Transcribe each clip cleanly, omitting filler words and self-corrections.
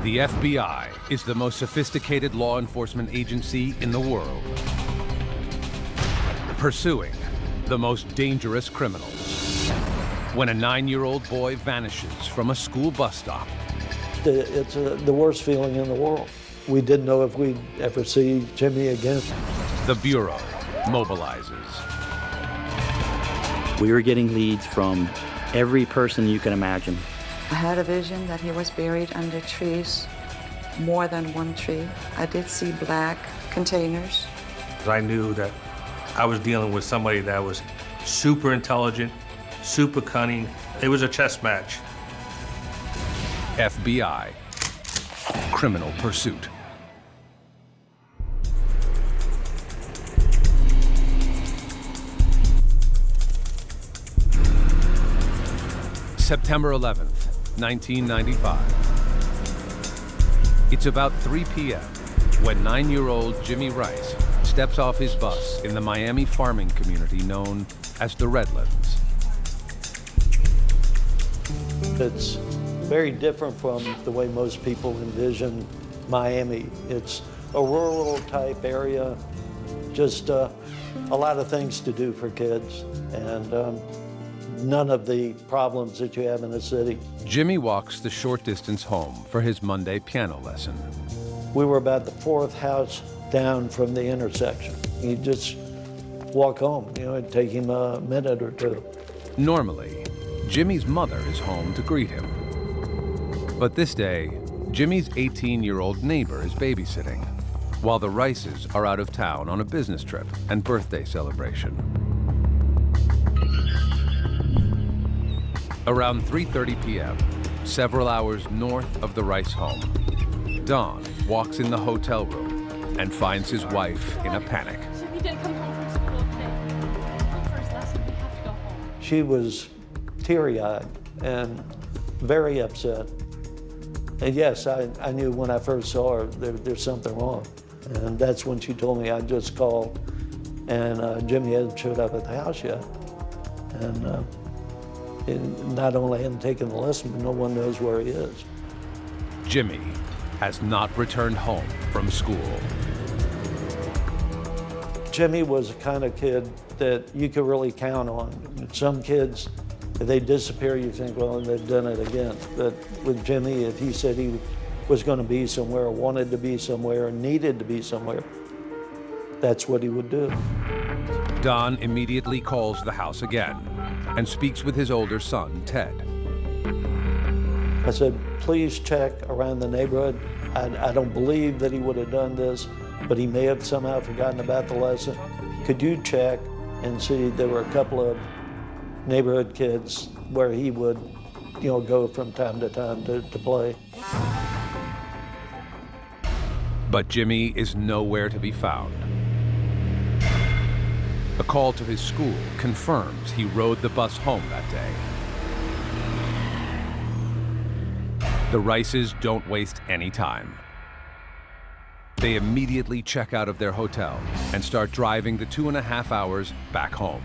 The FBI is the most sophisticated law enforcement agency in the world, pursuing the most dangerous criminals. When a 9-year-old boy vanishes from a school bus stop, it's the worst feeling in the world. We didn't know if we'd ever see Jimmy again. the Bureau mobilizes. We were getting leads from every person you can imagine. I had a vision that he was buried under trees, more than one tree. I did see black containers. I knew that I was dealing with somebody that was super intelligent, super cunning. It was a chess match. FBI, Criminal Pursuit. September 11th, 1995. It's about 3 p.m. when 9-year-old Jimmy Rice steps off his bus in the Miami farming community known as the Redlands. It's very different from the way most people envision Miami. It's a rural type area, just a lot of things to do for kids, and none of the problems that you have in a city. Jimmy walks the short distance home for his Monday piano lesson. We were about the 4th house down from the intersection. He'd just walk home, it'd take him a minute or two. Normally, Jimmy's mother is home to greet him. But this day, Jimmy's 18-year-old neighbor is babysitting, while the Rices are out of town on a business trip and birthday celebration. Around 3:30 p.m., several hours north of the Rice home, Don walks in the hotel room and finds his wife in a panic. He didn't come home from school today. For his lesson, we have to go home. She was teary-eyed and very upset. And yes, I knew when I first saw her there's something wrong. And that's when she told me I'd just called, and Jimmy hadn't showed up at the house yet. And not only hadn't taken the lesson, but no one knows where he is. Jimmy has not returned home from school. Jimmy was the kind of kid that you could really count on. Some kids, if they disappear, you think, well, they've done it again. But with Jimmy, if he said he was going to be somewhere, wanted to be somewhere, needed to be somewhere, that's what he would do. Don immediately calls the house again and speaks with his older son, Ted. I said, please check around the neighborhood. I don't believe that he would have done this, but he may have somehow forgotten about the lesson. Could you check and see there were a couple of neighborhood kids where he would, go from time to time to play. But Jimmy is nowhere to be found. A call to his school confirms he rode the bus home that day. The Rices don't waste any time. They immediately check out of their hotel and start driving the 2.5 hours back home.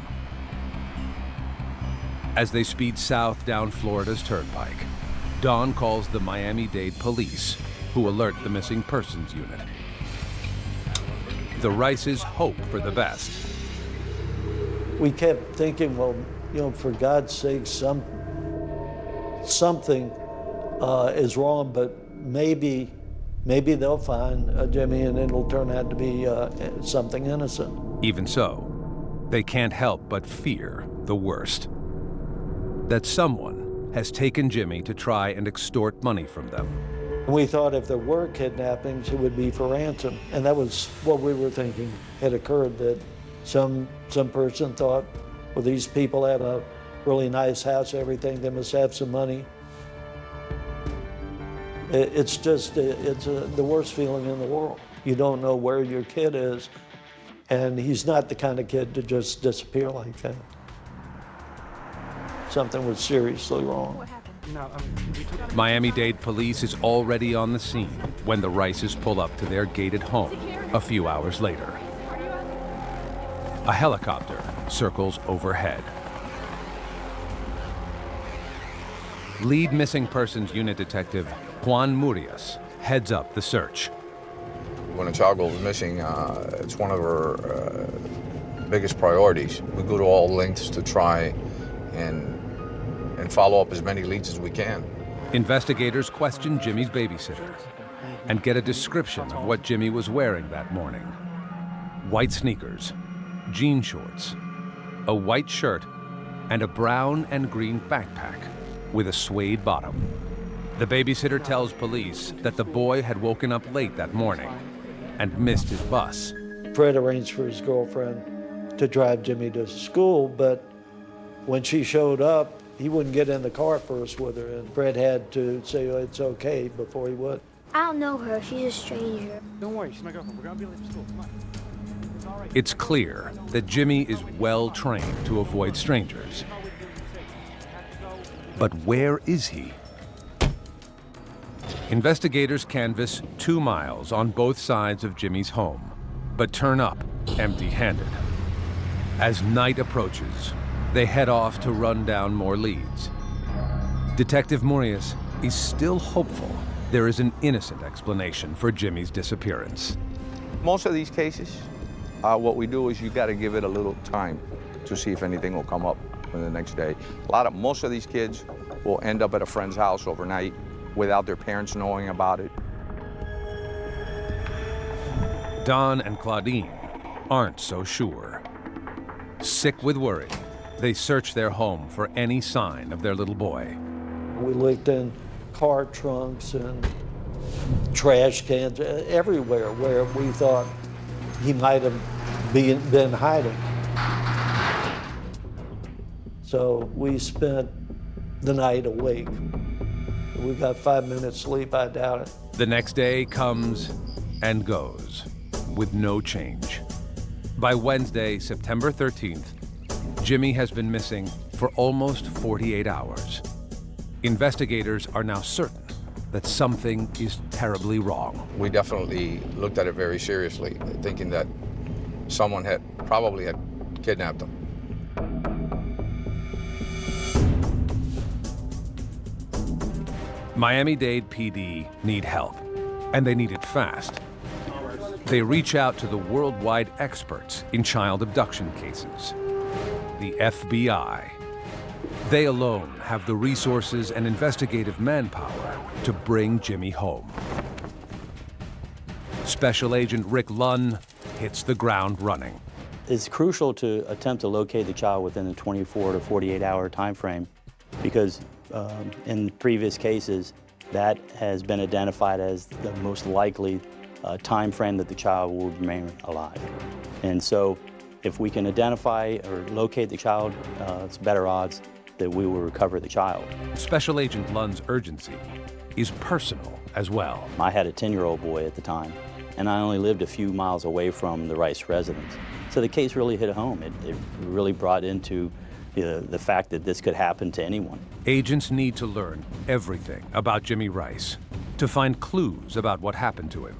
As they speed south down Florida's turnpike, Don calls the Miami-Dade police, who alert the missing persons unit. The Rices hope for the best. We kept thinking, well, for God's sake, something is wrong, but maybe they'll find Jimmy and it'll turn out to be something innocent. Even so, they can't help but fear the worst. That someone has taken Jimmy to try and extort money from them. We thought if there were kidnappings, it would be for ransom. And that was what we were thinking had occurred, that some person thought, well, these people have a really nice house, everything, they must have some money. It's the worst feeling in the world. You don't know where your kid is, and he's not the kind of kid to just disappear like that. Something was seriously wrong. Miami-Dade police is already on the scene when the Rices pull up to their gated home a few hours later. A helicopter circles overhead. Lead missing persons unit detective Juan Murias heads up the search. When a child goes missing, it's one of our biggest priorities. We go to all lengths to try and follow up as many leads as we can. Investigators question Jimmy's babysitter and get a description of what Jimmy was wearing that morning. White sneakers, jean shorts, a white shirt, and a brown and green backpack with a suede bottom. The babysitter tells police that the boy had woken up late that morning and missed his bus. Fred arranged for his girlfriend to drive Jimmy to school, but when she showed up, he wouldn't get in the car first with her, and Fred had to say, oh, it's okay, before he would. I don't know her. She's a stranger. Don't worry, she's my girlfriend. We're gonna be late for school. Come on. It's all right. It's clear that Jimmy is well trained to avoid strangers. But where is he? Investigators canvass 2 miles on both sides of Jimmy's home, but turn up empty-handed. As night approaches, they head off to run down more leads. Detective Murias is still hopeful there is an innocent explanation for Jimmy's disappearance. Most of these cases, what we do is you got to give it a little time to see if anything will come up for the next day. Most of these kids will end up at a friend's house overnight without their parents knowing about it. Don and Claudine aren't so sure. Sick with worry, they search their home for any sign of their little boy. We looked in car trunks and trash cans, everywhere where we thought he might have been hiding. So we spent the night awake. We got 5 minutes sleep, I doubt it. The next day comes and goes with no change. By Wednesday, September 13th, Jimmy has been missing for almost 48 hours. Investigators are now certain that something is terribly wrong. We definitely looked at it very seriously, thinking that someone probably had kidnapped him. Miami-Dade PD need help, and they need it fast. They reach out to the worldwide experts in child abduction cases, the FBI. They alone have the resources and investigative manpower to bring Jimmy home. Special Agent Rick Lunn hits the ground running. It's crucial to attempt to locate the child within the 24 to 48 hour time frame because in previous cases, that has been identified as the most likely time frame that the child will remain alive. And so if we can identify or locate the child, it's better odds that we will recover the child. Special Agent Lunn's urgency is personal as well. I had a 10-year-old boy at the time, and I only lived a few miles away from the Rice residence. So the case really hit home. It really brought into the fact that this could happen to anyone. Agents need to learn everything about Jimmy Rice to find clues about what happened to him.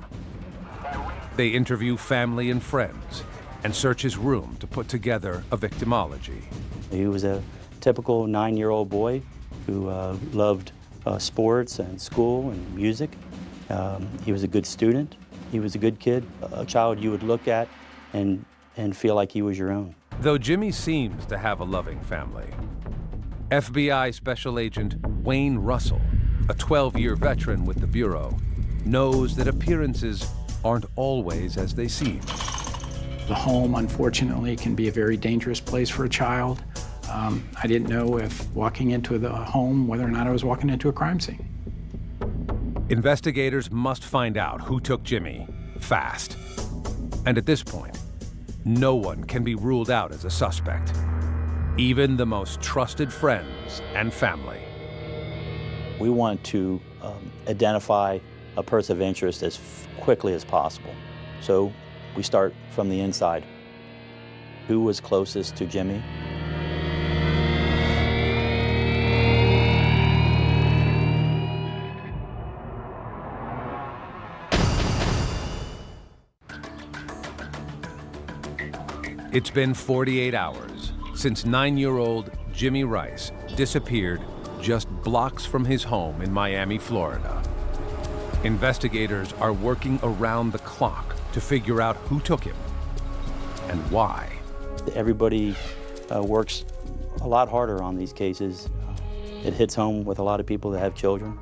They interview family and friends and search his room to put together a victimology. He was a typical 9-year-old boy who loved sports and school and music. He was a good student. He was a good kid, a child you would look at and feel like he was your own. Though Jimmy seems to have a loving family, FBI Special Agent Wayne Russell, a 12-year veteran with the Bureau, knows that appearances aren't always as they seem. The home, unfortunately, can be a very dangerous place for a child. I didn't know if walking into the home, whether or not I was walking into a crime scene. Investigators must find out who took Jimmy fast. And at this point, no one can be ruled out as a suspect, even the most trusted friends and family. We want to identify a person of interest as quickly as possible. So we start from the inside. Who was closest to Jimmy? It's been 48 hours since 9-year-old Jimmy Rice disappeared just blocks from his home in Miami, Florida. Investigators are working around the clock to figure out who took him and why. Everybody works a lot harder on these cases. It hits home with a lot of people that have children,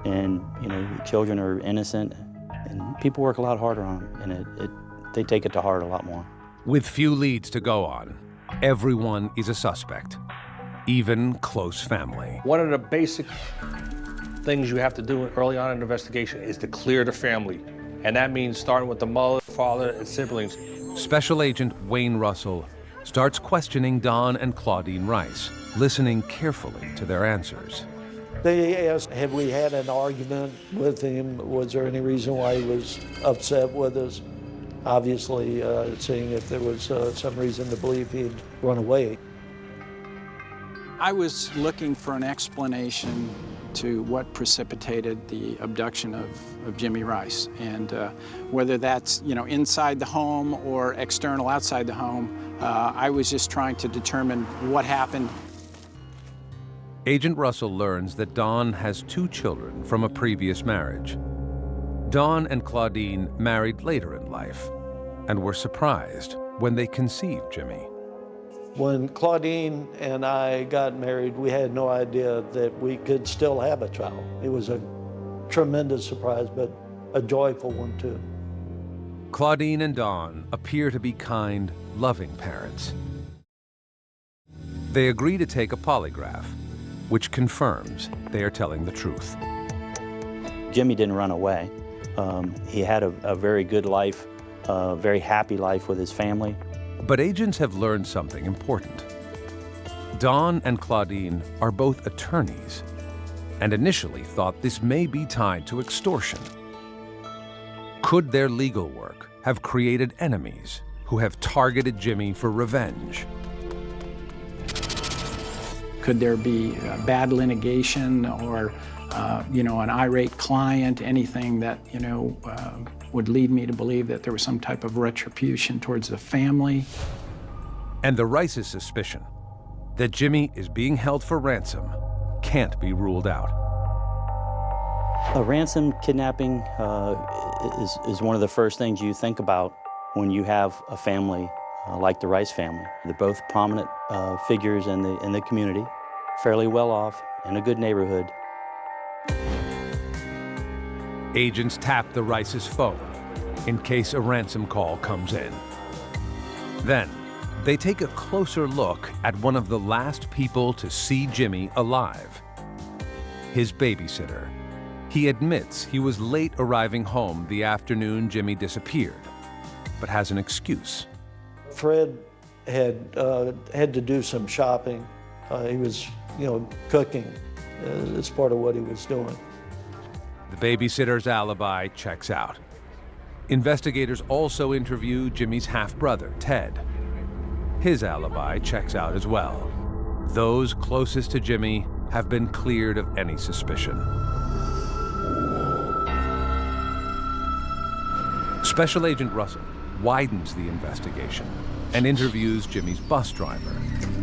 and children are innocent, and people work a lot harder on them, and they take it to heart a lot more. With few leads to go on, everyone is a suspect, even close family. One of the basic things you have to do early on in an investigation is to clear the family. And that means starting with the mother, father, and siblings. Special Agent Wayne Russell starts questioning Don and Claudine Rice, listening carefully to their answers. They asked, have we had an argument with him? Was there any reason why he was upset with us? Obviously, seeing if there was some reason to believe he'd run away. I was looking for an explanation to what precipitated the abduction of Jimmy Rice, and whether that's inside the home or external outside the home. I was just trying to determine what happened. Agent Russell learns that Don has 2 children from a previous marriage. Don and Claudine married later in life and were surprised when they conceived Jimmy. When Claudine and I got married, we had no idea that we could still have a child. It was a tremendous surprise, but a joyful one too. Claudine and Don appear to be kind, loving parents. They agree to take a polygraph, which confirms they are telling the truth. Jimmy didn't run away. He had a very good life, a very happy life with his family. But agents have learned something important. Don and Claudine are both attorneys and initially thought this may be tied to extortion. Could their legal work have created enemies who have targeted Jimmy for revenge? Could there be bad litigation or an irate client, anything that would lead me to believe that there was some type of retribution towards the family? And the Rice's suspicion that Jimmy is being held for ransom can't be ruled out. A ransom kidnapping is one of the first things you think about when you have a family like the Rice family. They're both prominent figures in the community, fairly well off, in a good neighborhood. Agents tap the Rice's phone in case a ransom call comes in. Then, they take a closer look at one of the last people to see Jimmy alive, his babysitter. He admits he was late arriving home the afternoon Jimmy disappeared, but has an excuse. Fred had to do some shopping. He was, cooking as part of what he was doing. The babysitter's alibi checks out. Investigators also interview Jimmy's half-brother, Ted. His alibi checks out as well. Those closest to Jimmy have been cleared of any suspicion. Special Agent Russell widens the investigation and interviews Jimmy's bus driver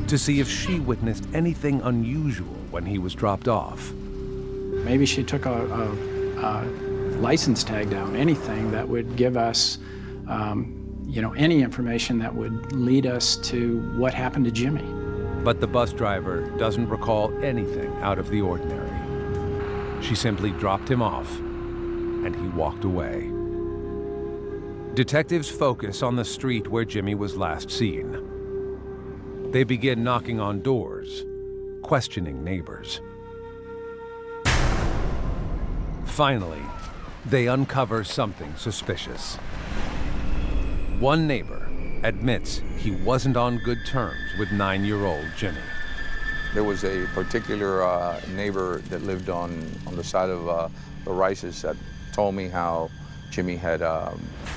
to see if she witnessed anything unusual when he was dropped off. Maybe she took a license tag down, anything that would give us, any information that would lead us to what happened to Jimmy. But the bus driver doesn't recall anything out of the ordinary. She simply dropped him off, and he walked away. Detectives focus on the street where Jimmy was last seen. They begin knocking on doors, questioning neighbors. Finally, they uncover something suspicious. One neighbor admits he wasn't on good terms with 9-year-old Jimmy. There was a particular neighbor that lived on the side of the Rices that told me how Jimmy had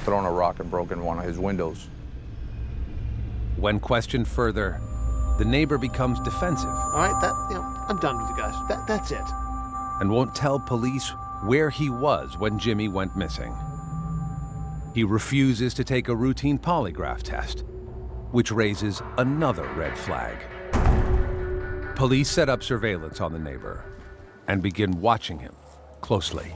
thrown a rock and broken one of his windows. When questioned further, the neighbor becomes defensive. All right, I'm done with you guys. That's it. And won't tell police where he was when Jimmy went missing. He refuses to take a routine polygraph test, which raises another red flag. Police set up surveillance on the neighbor and begin watching him closely.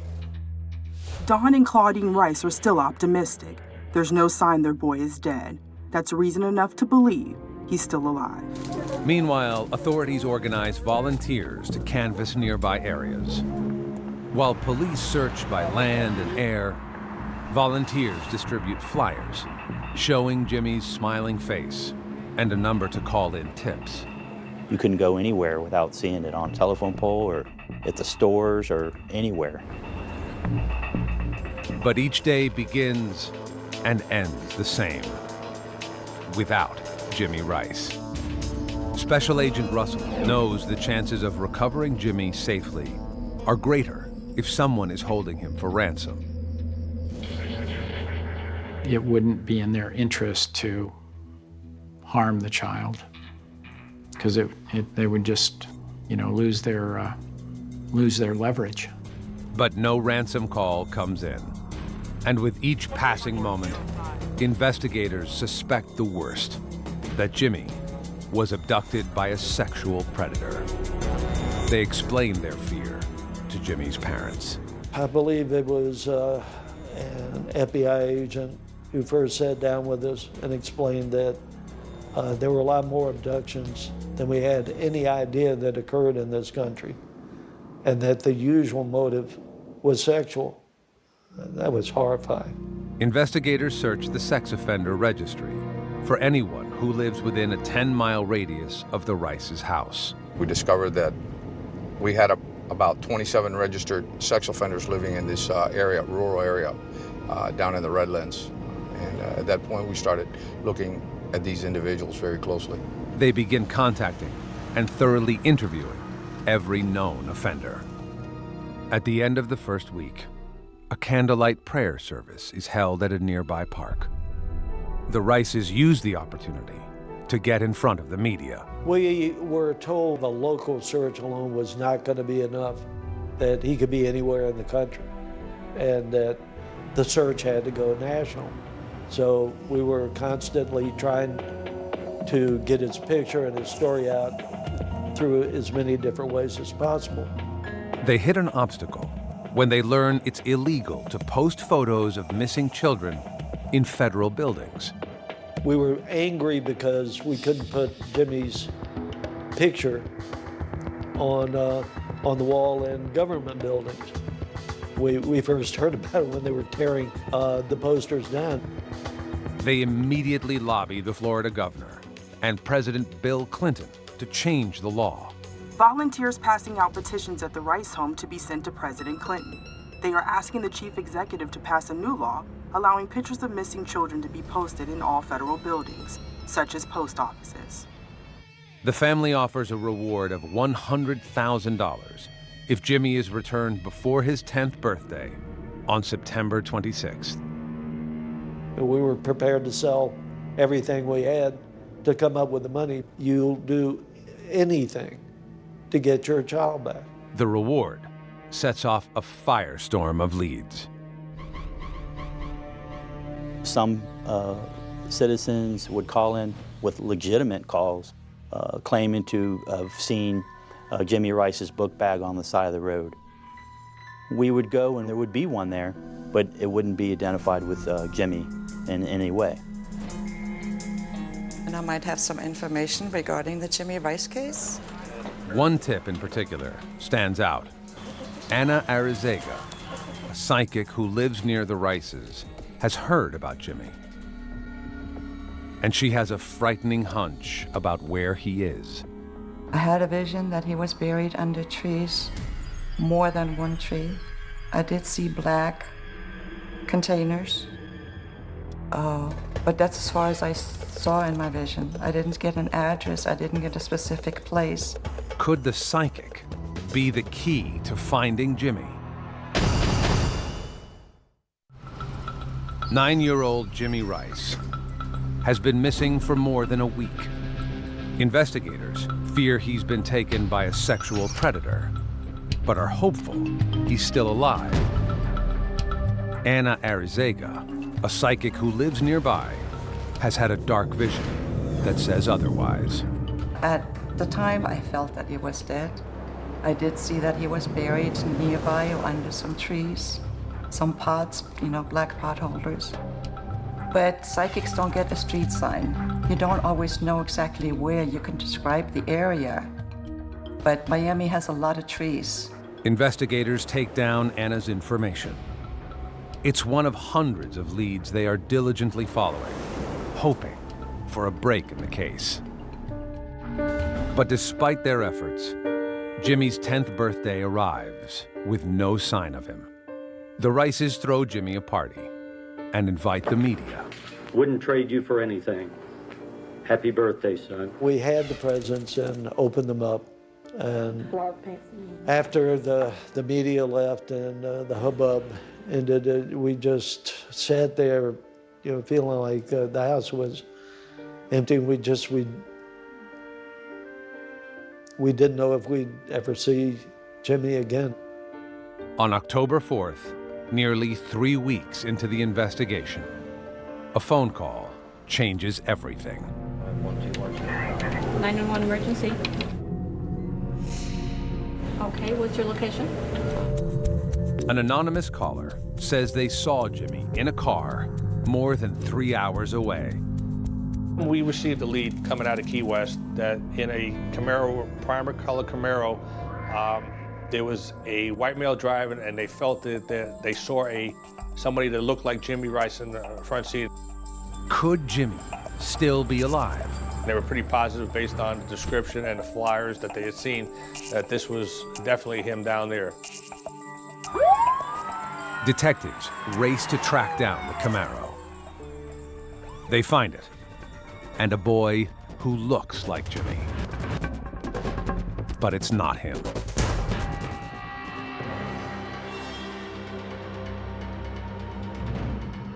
Dawn and Claudine Rice are still optimistic. There's no sign their boy is dead. That's reason enough to believe he's still alive. Meanwhile, authorities organize volunteers to canvass nearby areas. While police search by land and air, volunteers distribute flyers showing Jimmy's smiling face and a number to call in tips. You couldn't go anywhere without seeing it on a telephone pole or at the stores or anywhere. But each day begins and ends the same, without Jimmy Rice. Special Agent Russell knows the chances of recovering Jimmy safely are greater if someone is holding him for ransom. It wouldn't be in their interest to harm the child, because they would just, lose their leverage. But no ransom call comes in. And with each passing moment, investigators suspect the worst, that Jimmy was abducted by a sexual predator. They explain their fear to Jimmy's parents. I believe it was an FBI agent who first sat down with us and explained that there were a lot more abductions than we had any idea that occurred in this country, and that the usual motive was sexual. That was horrifying. Investigators search the sex offender registry for anyone who lives within a 10-mile radius of the Rice's house. We discovered that we had about 27 registered sex offenders living in this rural area down in the Redlands. And at that point, we started looking at these individuals very closely. They begin contacting and thoroughly interviewing every known offender. At the end of the first week, a candlelight prayer service is held at a nearby park. The Rices use the opportunity to get in front of the media. We were told a local search alone was not going to be enough, that he could be anywhere in the country, and that the search had to go national. So we were constantly trying to get his picture and his story out through as many different ways as possible. They hit an obstacle when they learn it's illegal to post photos of missing children in federal buildings. We were angry because we couldn't put Jimmy's picture on the wall in government buildings. We first heard about it when they were tearing the posters down. They immediately lobby the Florida governor and President Bill Clinton to change the law. Volunteers passing out petitions at the Rice home to be sent to President Clinton. They are asking the chief executive to pass a new law allowing pictures of missing children to be posted in all federal buildings, such as post offices. The family offers a reward of $100,000 if Jimmy is returned before his 10th birthday on September 26th. We were prepared to sell everything we had to come up with the money. You'll do anything to get your child back. The reward sets off a firestorm of leads. Some citizens would call in with legitimate calls, claiming to have seen Jimmy Rice's book bag on the side of the road. We would go and there would be one there, but it wouldn't be identified with Jimmy in any way. And I might have some information regarding the Jimmy Rice case. One tip in particular stands out. Anna Arizaga, a psychic who lives near the Rices, has heard about Jimmy. And she has a frightening hunch about where he is. I had a vision that he was buried under trees, more than one tree. I did see black containers, but that's as far as I saw in my vision. I didn't get an address, I didn't get a specific place. Could the psychic be the key to finding Jimmy? 9-year-old Jimmy Rice has been missing for more than a week. Investigators fear he's been taken by a sexual predator, but are hopeful he's still alive. Anna Arizaga, a psychic who lives nearby, has had a dark vision that says otherwise. At the time, I felt that he was dead. I did see that he was buried nearby or under some trees. some pots, black pot holders. But psychics don't get a street sign. You don't always know exactly where. You can describe the area. But Miami has a lot of trees. Investigators take down Anna's information. It's one of hundreds of leads they are diligently following, hoping for a break in the case. But despite their efforts, Jimmy's 10th birthday arrives with no sign of him. The Rices throw Jimmy a party and invite the media. Wouldn't trade you for anything. Happy birthday, son. We had the presents and opened them up. And after the media left and the hubbub ended, we just sat there, feeling like the house was empty. We didn't know if we'd ever see Jimmy again. On October 4th, nearly 3 weeks into the investigation, a phone call changes everything. 911 emergency. Okay, what's your location? An anonymous caller says they saw Jimmy in a car more than 3 hours away. We received a lead coming out of Key West that in a Camaro, primer color Camaro, there was a white male driving, and they felt that they saw somebody that looked like Jimmy Rice in the front seat. Could Jimmy still be alive? They were pretty positive based on the description and the flyers that they had seen that this was definitely him down there. Detectives race to track down the Camaro. They find it, and a boy who looks like Jimmy. But it's not him.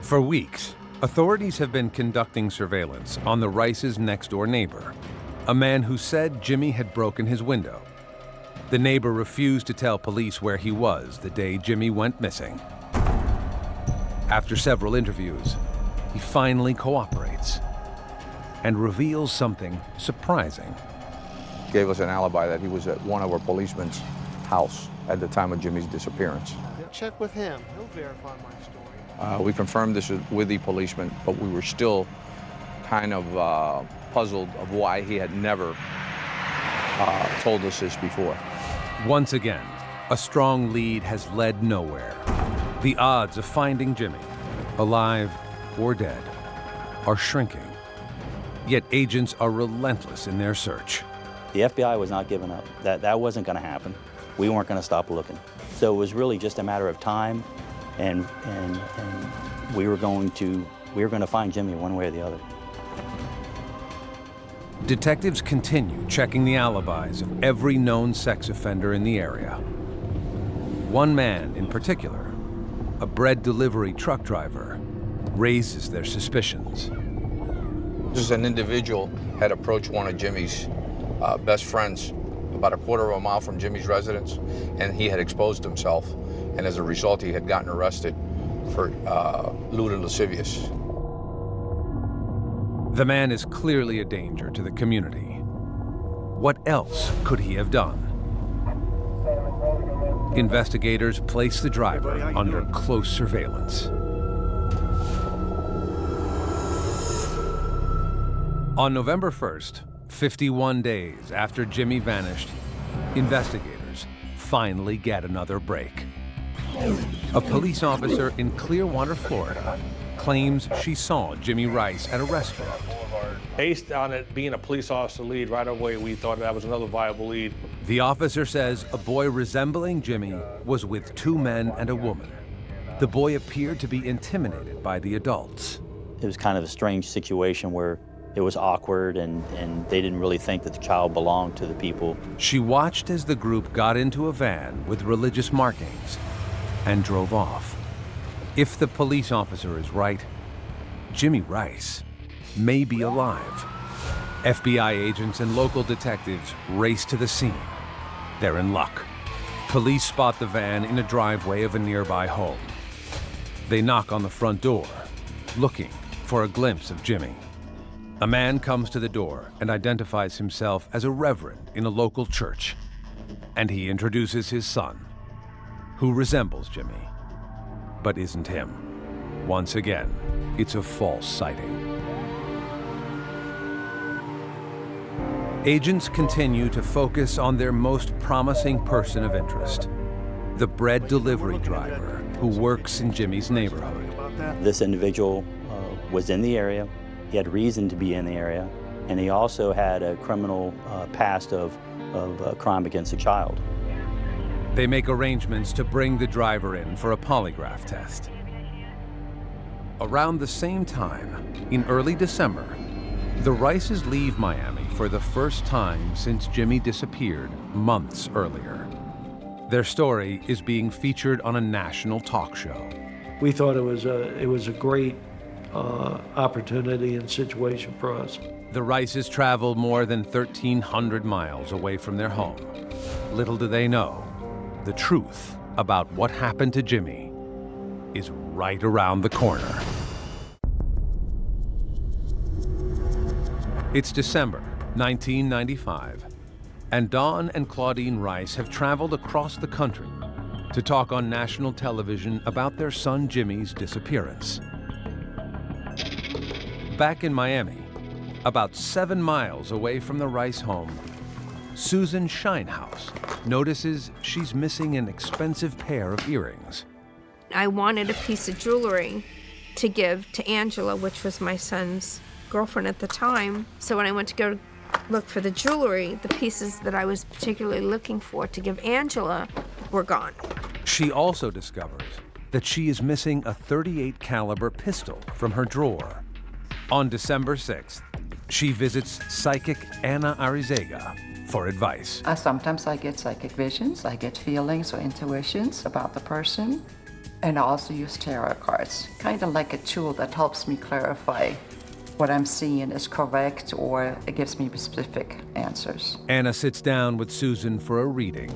For weeks, authorities have been conducting surveillance on the Rice's next-door neighbor, a man who said Jimmy had broken his window. The neighbor refused to tell police where he was the day Jimmy went missing. After several interviews, he finally cooperates and reveals something surprising. He gave us an alibi that he was at one of our policemen's house at the time of Jimmy's disappearance. Check with him. He'll verify my story. We confirmed this with the policeman, but we were still kind of puzzled of why he had never told us this before. Once again, a strong lead has led nowhere. The odds of finding Jimmy, alive or dead, are shrinking. Yet agents are relentless in their search. The FBI was not giving up. That wasn't going to happen. We weren't going to stop looking. So it was really just a matter of time, and we were going to find Jimmy one way or the other. Detectives continue checking the alibis of every known sex offender in the area. One man in particular, a bread delivery truck driver, raises their suspicions. This is an individual had approached one of Jimmy's best friends about a quarter of a mile from Jimmy's residence, and he had exposed himself, and as a result he had gotten arrested for lewd and lascivious. The man is clearly a danger to the community. What else could he have done? Investigators place the driver under close surveillance. On November 1st, 51 days after Jimmy vanished, investigators finally get another break. A police officer in Clearwater, Florida, claims she saw Jimmy Rice at a restaurant. Based on it being a police officer lead, right away we thought that was another viable lead. The officer says a boy resembling Jimmy was with two men and a woman. The boy appeared to be intimidated by the adults. It was kind of a strange situation where it was awkward and they didn't really think that the child belonged to the people. She watched as the group got into a van with religious markings and drove off. If the police officer is right, Jimmy Rice may be alive. FBI agents and local detectives race to the scene. They're in luck. Police spot the van in a driveway of a nearby home. They knock on the front door, looking for a glimpse of Jimmy. A man comes to the door and identifies himself as a reverend in a local church, and he introduces his son, who resembles Jimmy. but isn't him. Once again, it's a false sighting. Agents continue to focus on their most promising person of interest, the bread delivery driver who works in Jimmy's neighborhood. This individual was in the area, he had reason to be in the area, and he also had a criminal past of crime against a child. They make arrangements to bring the driver in for a polygraph test. Around the same time, in early December, the Rices leave Miami for the first time since Jimmy disappeared months earlier. Their story is being featured on a national talk show. We thought it was a great opportunity and situation for us. The Rices traveled more than 1,300 miles away from their home. Little do they know, the truth about what happened to Jimmy is right around the corner. It's December 1995, and Dawn and Claudine Rice have traveled across the country to talk on national television about their son Jimmy's disappearance. Back in Miami, about 7 miles away from the Rice home, Susan Shinehouse notices she's missing an expensive pair of earrings. I wanted a piece of jewelry to give to Angela, which was my son's girlfriend at the time. So when I went to go look for the jewelry, the pieces that I was particularly looking for to give Angela were gone. She also discovers that she is missing a .38 caliber pistol from her drawer. On December 6th, she visits psychic Anna Arizaga for advice. Sometimes I get psychic visions, I get feelings or intuitions about the person, and I also use tarot cards, kind of like a tool that helps me clarify what I'm seeing is correct or it gives me specific answers. Anna sits down with Susan for a reading.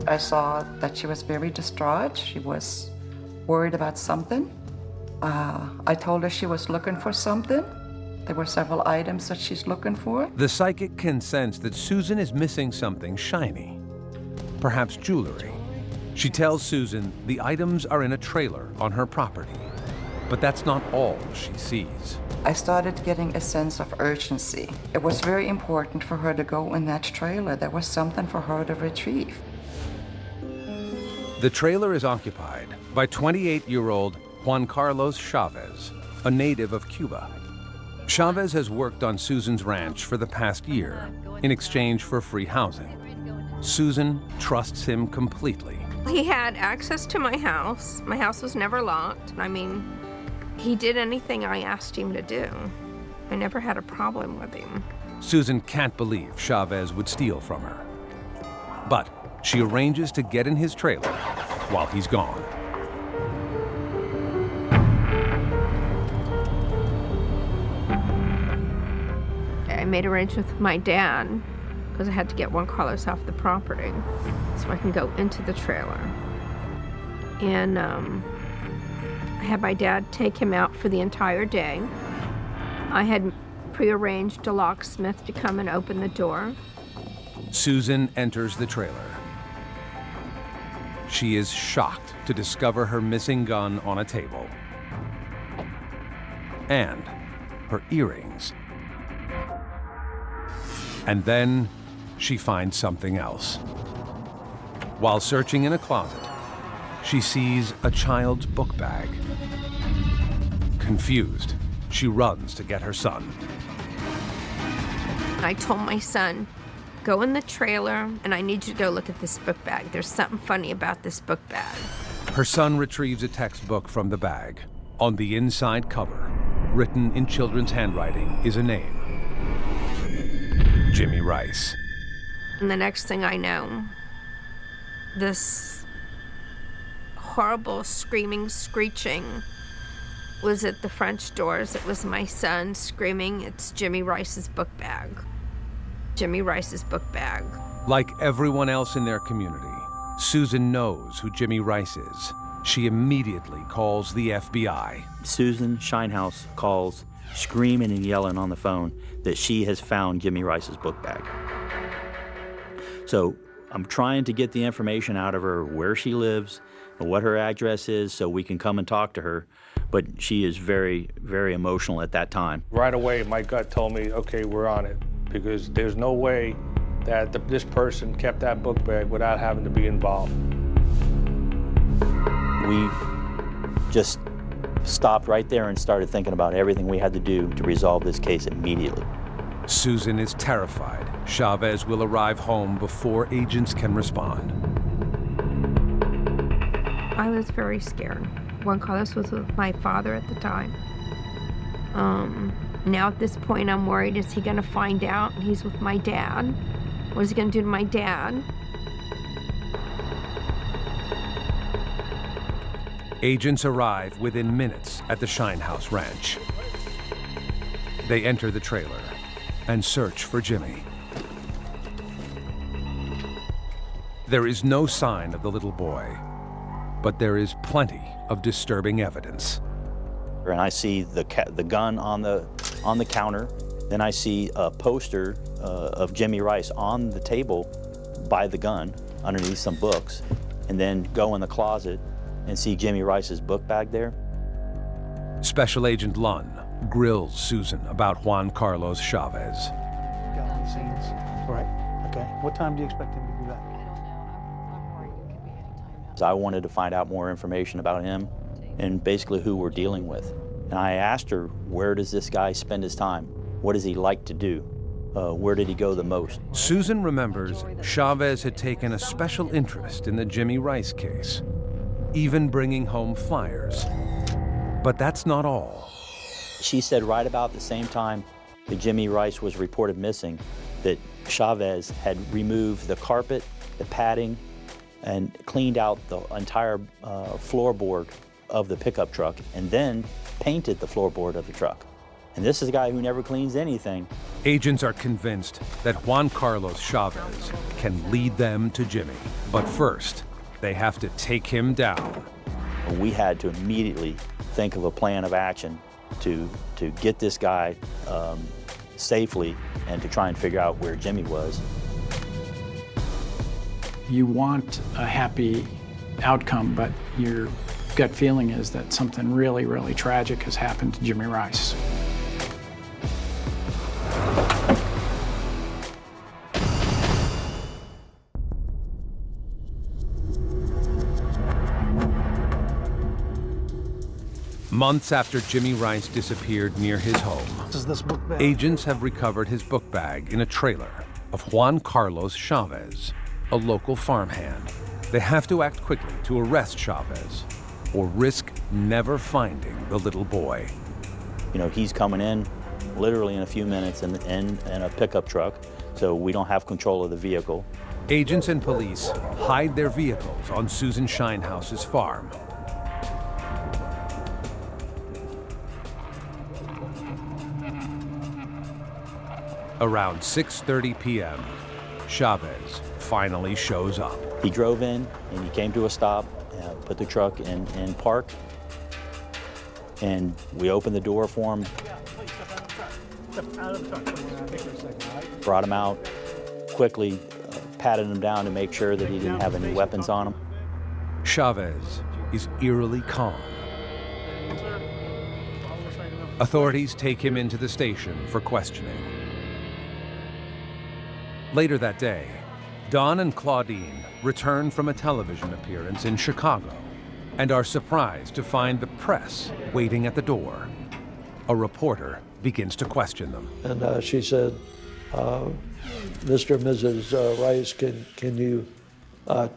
I saw that she was very distraught. She was worried about something. I told her she was looking for something. There were several items that she's looking for. The psychic can sense that Susan is missing something shiny, perhaps jewelry. She tells Susan the items are in a trailer on her property, but that's not all she sees. I started getting a sense of urgency. It was very important for her to go in that trailer. There was something for her to retrieve. The trailer is occupied by 28-year-old Juan Carlos Chavez, a native of Cuba. Chavez has worked on Susan's ranch for the past year in exchange for free housing. Susan trusts him completely. He had access to my house. My house was never locked. I mean, he did anything I asked him to do. I never had a problem with him. Susan can't believe Chavez would steal from her. But she arranges to get in his trailer while he's gone. I made arrangements with my dad because I had to get Juan Carlos off the property so I can go into the trailer. And I had my dad take him out for the entire day. I had prearranged a locksmith to come and open the door. Susan enters the trailer. She is shocked to discover her missing gun on a table. And her earrings. And then she finds something else. While searching in a closet, she sees a child's book bag. Confused, she runs to get her son. I told my son, go in the trailer and I need you to go look at this book bag. There's something funny about this book bag. Her son retrieves a textbook from the bag. On the inside cover, written in children's handwriting, is a name. Jimmy Rice. And the next thing I know, this horrible screaming, screeching was at the French doors. It was my son screaming, it's Jimmy Rice's book bag. Jimmy Rice's book bag. Like everyone else in their community, Susan knows who Jimmy Rice is. She immediately calls the FBI. Susan Shinehouse calls, screaming and yelling on the phone that she has found Jimmy Rice's book bag. So I'm trying to get the information out of her, where she lives, and what her address is, so we can come and talk to her. But she is very, very emotional at that time. Right away, my gut told me, okay, we're on it, because there's no way that this person kept that book bag without having to be involved. We just stopped right there and started thinking about everything we had to do to resolve this case immediately. Susan is terrified Chavez will arrive home before agents can respond. I was very scared. Juan Carlos was with my father at the time. Now at this point I'm worried, is he gonna find out he's with my dad? What is he gonna do to my dad? Agents arrive within minutes at the Shinehouse Ranch. They enter the trailer and search for Jimmy. There is no sign of the little boy, but there is plenty of disturbing evidence. And I see the gun on the counter. Then I see a poster of Jimmy Rice on the table by the gun underneath some books, and then go in the closet and see Jimmy Rice's book bag there. Special Agent Lunn grills Susan about Juan Carlos Chavez. Got on the scenes. All right. Okay. What time do you expect him to be back? I wanted to find out more information about him and basically who we're dealing with. And I asked her, where does this guy spend his time? What does he like to do? Where did he go the most? Susan remembers Chavez had taken a special interest in the Jimmy Rice case, even bringing home flyers. But that's not all. She said right about the same time that Jimmy Rice was reported missing, that Chavez had removed the carpet, the padding, and cleaned out the entire floorboard of the pickup truck, and then painted the floorboard of the truck. And this is a guy who never cleans anything. Agents are convinced that Juan Carlos Chavez can lead them to Jimmy. But first, they have to take him down. We had to immediately think of a plan of action to get this guy safely and to try and figure out where Jimmy was. You want a happy outcome, but your gut feeling is that something really, really tragic has happened to Jimmy Rice. Months after Jimmy Rice disappeared near his home, Is this book bag? agents have recovered his book bag in a trailer of Juan Carlos Chavez, a local farmhand. They have to act quickly to arrest Chavez or risk never finding the little boy. You know, he's coming in literally in a few minutes in a pickup truck, so we don't have control of the vehicle. Agents and police hide their vehicles on Susan Shinehouse's farm. Around 6:30 p.m., Chavez finally shows up. He drove in and he came to a stop, put the truck in park, and we opened the door for him. Brought him out, quickly patted him down to make sure that he didn't have any weapons on him. Chavez is eerily calm. Authorities take him into the station for questioning. Later that day, Don and Claudine return from a television appearance in Chicago and are surprised to find the press waiting at the door. A reporter begins to question them. And she said, Mr. and Mrs. Rice, can you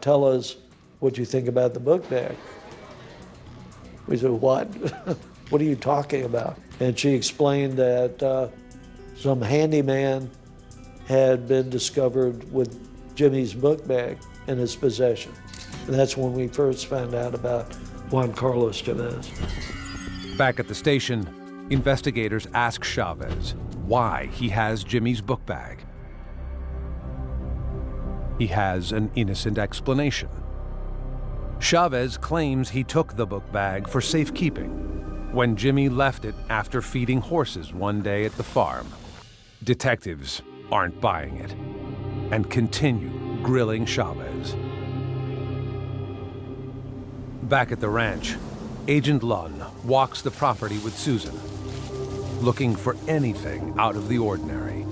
tell us what you think about the book bag? We said, what? What are you talking about? And she explained that some handyman had been discovered with Jimmy's book bag in his possession. And that's when we first found out about Juan Carlos Chavez. Back at the station, investigators ask Chavez why he has Jimmy's book bag. He has an innocent explanation. Chavez claims he took the book bag for safekeeping when Jimmy left it after feeding horses one day at the farm. Detectives aren't buying it and continue grilling Chavez. Back at the ranch, Agent Lunn walks the property with Susan, looking for anything out of the ordinary.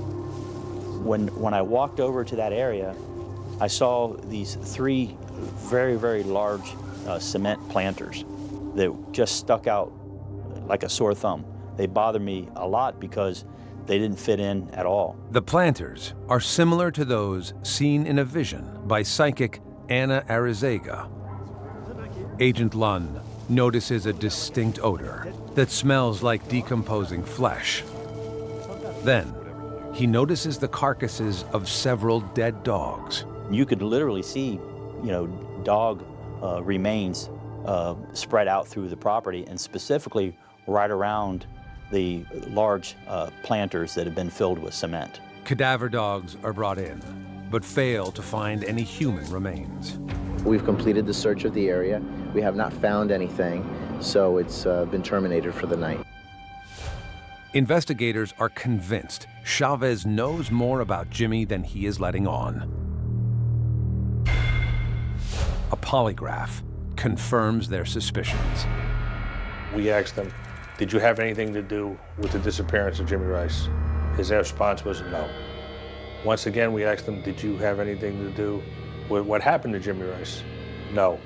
When I walked over to that area, I saw these 3 very, very large cement planters that just stuck out like a sore thumb. They bothered me a lot because they didn't fit in at all. The planters are similar to those seen in a vision by psychic Anna Arizaga. Agent Lunn notices a distinct odor that smells like decomposing flesh. Then, he notices the carcasses of several dead dogs. You could literally see, dog remains spread out through the property, and specifically right around the large planters that have been filled with cement. Cadaver dogs are brought in, but fail to find any human remains. We've completed the search of the area. We have not found anything, so it's been terminated for the night. Investigators are convinced Chavez knows more about Jimmy than he is letting on. A polygraph confirms their suspicions. We asked him, did you have anything to do with the disappearance of Jimmy Rice? His response was no. Once again, we asked him, did you have anything to do with what happened to Jimmy Rice? No.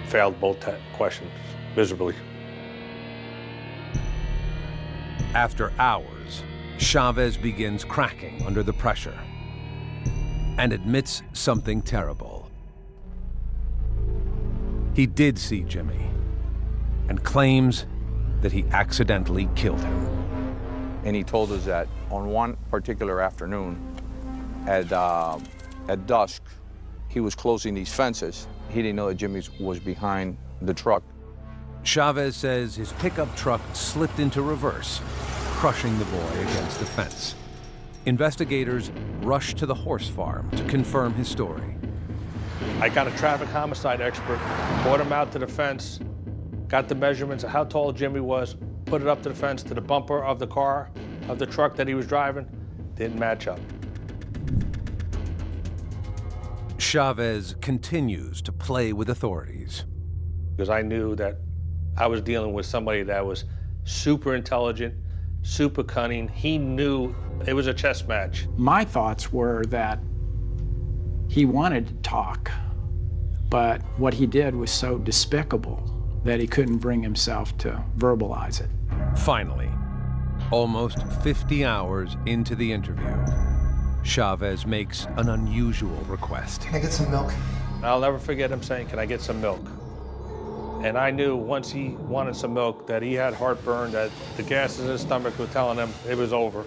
Failed both questions miserably. After hours, Chavez begins cracking under the pressure and admits something terrible. He did see Jimmy and claims that he accidentally killed him. And he told us that on one particular afternoon at dusk, he was closing these fences. He didn't know that Jimmy was behind the truck. Chavez says his pickup truck slipped into reverse, crushing the boy against the fence. Investigators rushed to the horse farm to confirm his story. I got a traffic homicide expert, brought him out to the fence, got the measurements of how tall Jimmy was, put it up to the fence to the bumper of the car, of the truck that he was driving, didn't match up. Chavez continues to play with authorities. Because I knew that I was dealing with somebody that was super intelligent, super cunning. He knew it was a chess match. My thoughts were that he wanted to talk, but what he did was so despicable that he couldn't bring himself to verbalize it. Finally, almost 50 hours into the interview, Chavez makes an unusual request. Can I get some milk? I'll never forget him saying, can I get some milk? And I knew once he wanted some milk that he had heartburn, that the gas in his stomach was telling him it was over.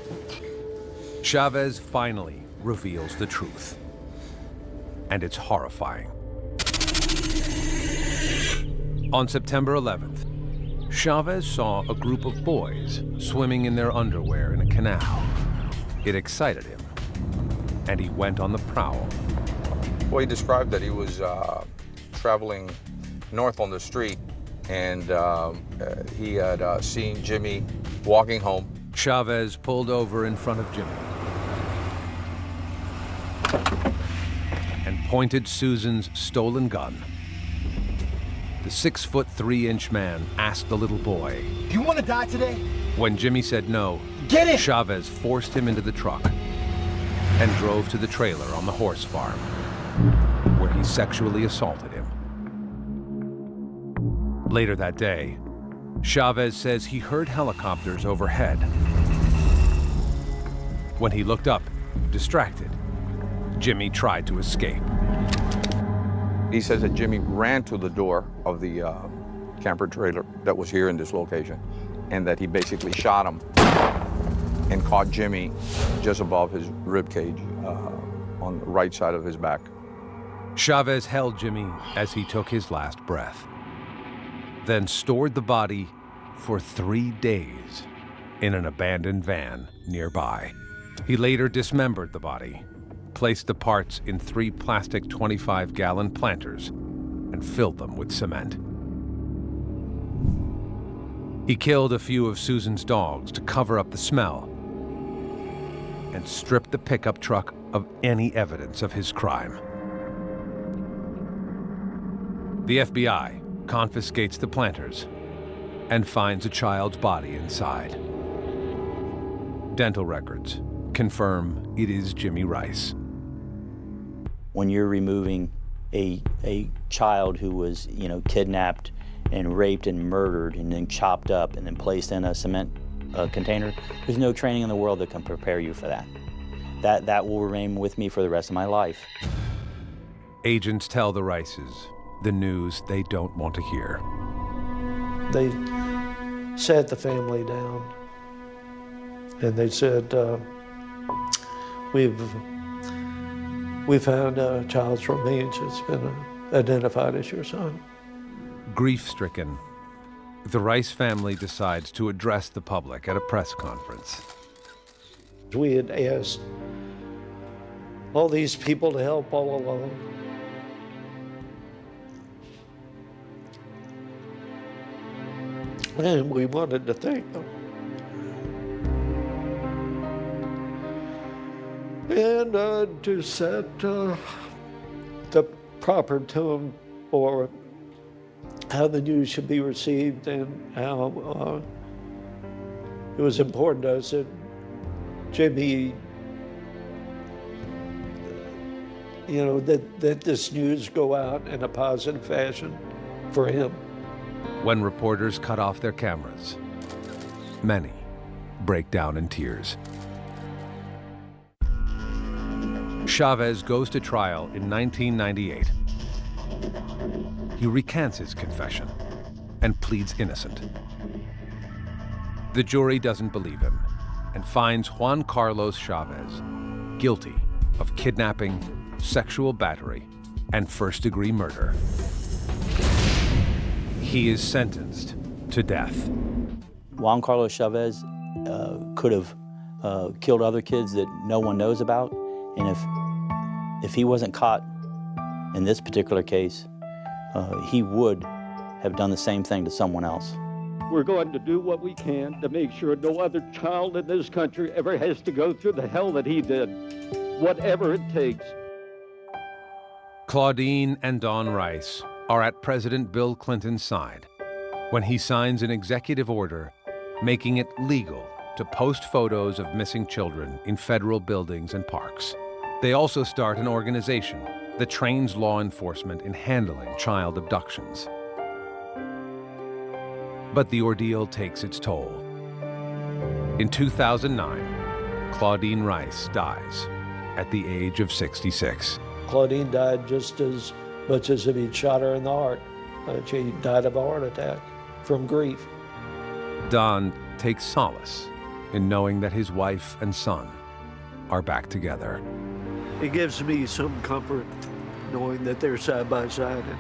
Chavez finally reveals the truth. And it's horrifying. On September 11th, Chavez saw a group of boys swimming in their underwear in a canal. It excited him, and he went on the prowl. Well, he described that he was traveling north on the street, and he had seen Jimmy walking home. Chavez pulled over in front of Jimmy and pointed Susan's stolen gun. The 6'3" man asked the little boy, "Do you want to die today?" When Jimmy said no, "Get in!" Chavez forced him into the truck and drove to the trailer on the horse farm, where he sexually assaulted him. Later that day, Chavez says he heard helicopters overhead. When he looked up, distracted, Jimmy tried to escape. He says that Jimmy ran to the door of the camper trailer that was here in this location, and that he basically shot him and caught Jimmy just above his rib cage on the right side of his back. Chavez held Jimmy as he took his last breath, then stored the body for 3 days in an abandoned van nearby. He later dismembered the body, placed the parts in 3 plastic 25-gallon planters, and filled them with cement. He killed a few of Susan's dogs to cover up the smell and stripped the pickup truck of any evidence of his crime. The FBI confiscates the planters and finds a child's body inside. Dental records confirm it is Jimmy Rice. When you're removing a child who was, kidnapped and raped and murdered and then chopped up and then placed in a cement container, there's no training in the world that can prepare you for that. That will remain with me for the rest of my life. Agents tell the Rices the news they don't want to hear. They sat the family down and they said, we found a child's remains. It's been identified as your son. Grief-stricken, the Rice family decides to address the public at a press conference. We had asked all these people to help all along. And we wanted to thank them. And to set the proper tone for how the news should be received and how it was important to us that Jimmy, that this news go out in a positive fashion for him. When reporters cut off their cameras, many break down in tears. Chavez goes to trial in 1998. He recants his confession and pleads innocent. The jury doesn't believe him and finds Juan Carlos Chavez guilty of kidnapping, sexual battery, and first-degree murder. He is sentenced to death. Juan Carlos Chavez could have killed other kids that no one knows about, and if he wasn't caught in this particular case, he would have done the same thing to someone else. We're going to do what we can to make sure no other child in this country ever has to go through the hell that he did, whatever it takes. Claudine and Don Rice are at President Bill Clinton's side when he signs an executive order making it legal to post photos of missing children in federal buildings and parks. They also start an organization that trains law enforcement in handling child abductions. But the ordeal takes its toll. In 2009, Claudine Rice dies at the age of 66. Claudine died just as much as if he'd shot her in the heart. She died of a heart attack from grief. Don takes solace in knowing that his wife and son are back together. It gives me some comfort knowing that they're side by side and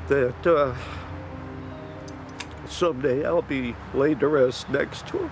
that someday I'll be laid to rest next to them.